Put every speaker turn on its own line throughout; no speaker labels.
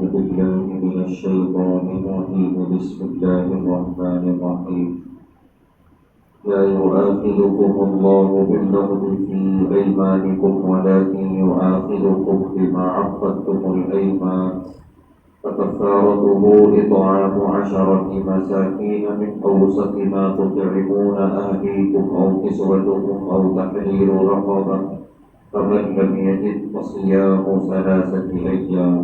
أعوذ بالله من الشيطان الرجيم بسم الله الرحمن الرحيم لا يؤاخذكم الله باللغو في أيمانكم ولكن يؤاخذكم بما عقدتم الأيمان فكفارته إطعام 10 مساكين من أوسط ما تطعمون أهليكم أو كسوتهم أو تحرير رقبة فمن لم يجد فصيام 3 أيام۔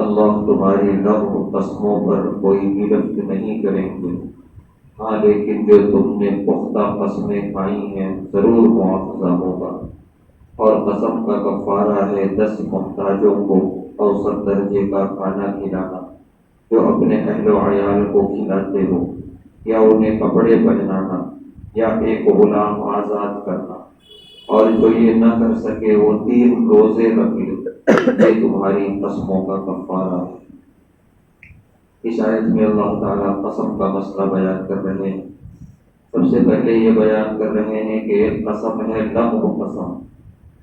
اللہ تمہاری لغو قسموں پر کوئی گرفت نہیں کریں گے، ہاں لیکن جو تم نے پختہ قسمیں کھائی ہیں ضرور معاوضہ ہوگا، اور قسم کا کفارہ ہے 10 محتاجوں کو اوسط درجے کا کھانا کھلانا، جو اپنے اہل و عیال کو کھلاتے ہو، یا انہیں کپڑے پہنانا، یا ایک غلام آزاد کرنا، اور جو یہ نہ کر سکے وہ 3 روزے رکھ لے، یہ تمہاری قسموں کا کفارہ ہے۔ اس آیت میں اللہ تعالیٰ قسم کا مسئلہ بیان کر رہے ہیں۔ سب سے پہلے یہ بیان کر رہے ہیں کہ ایک قسم ہے لغو قسم،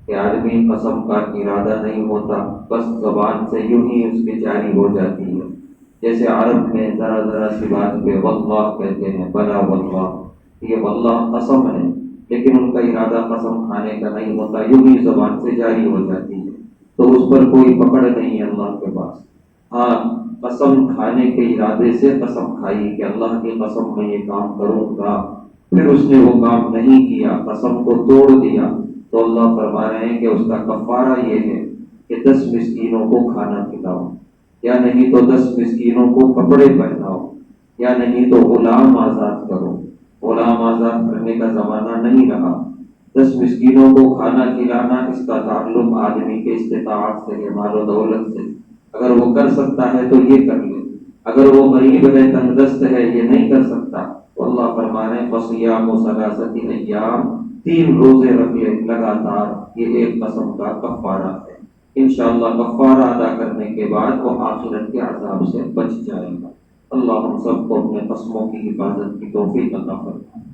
کہ آدمی قسم کا ارادہ نہیں ہوتا، بس زبان سے یوں ہی اس کی جاری ہو جاتی ہے۔ جیسے عرب میں ذرا ذرا سی بات پہ واللہ کہتے ہیں، بلا واللہ، یہ واللہ قسم ہے، لیکن ان کا ارادہ قسم کھانے کا نہیں ہوتا، یوں ہی زبان سے جاری ہو جاتی ہے، تو اس پر کوئی پکڑ نہیں ہے اللہ کے پاس۔ ہاں، قسم کھانے کے ارادے سے قسم کھائی کہ اللہ کی قسم میں یہ کام کروں گا، پھر اس نے وہ کام نہیں کیا، قسم کو توڑ دیا، تو اللہ فرما رہے ہیں کہ اس کا کفارہ یہ ہے کہ 10 مسکینوں کو کھانا کھلاؤ، یا نہیں تو 10 مسکینوں کو کپڑے پہناؤ، یا نہیں تو غلام آزاد کرو۔ غلام آزاد کرنے کا زمانہ نہیں رہا۔ 10 مسکینوں کو کھانا کھلانا، اس کا تعلق آدمی کے استطاعت سے ہے، مال و دولت سے۔ اگر وہ کر سکتا ہے تو یہ کر لے، اگر وہ غریب ہے، تنگ دست ہے، یہ نہیں کر سکتا، تو اللہ فرما رہے ہیں فصیام 3 ایام، 3 روزے رکھ لے لگاتار، یہ ایک قسم کا کفارہ ہے۔ انشاءاللہ کفارہ ادا کرنے کے بعد وہ آخرت کے عذاب سے بچ جائے گا۔ اللہ ہم سب کو اپنے قسموں کی حفاظت کی توفیق عطا فرمائے۔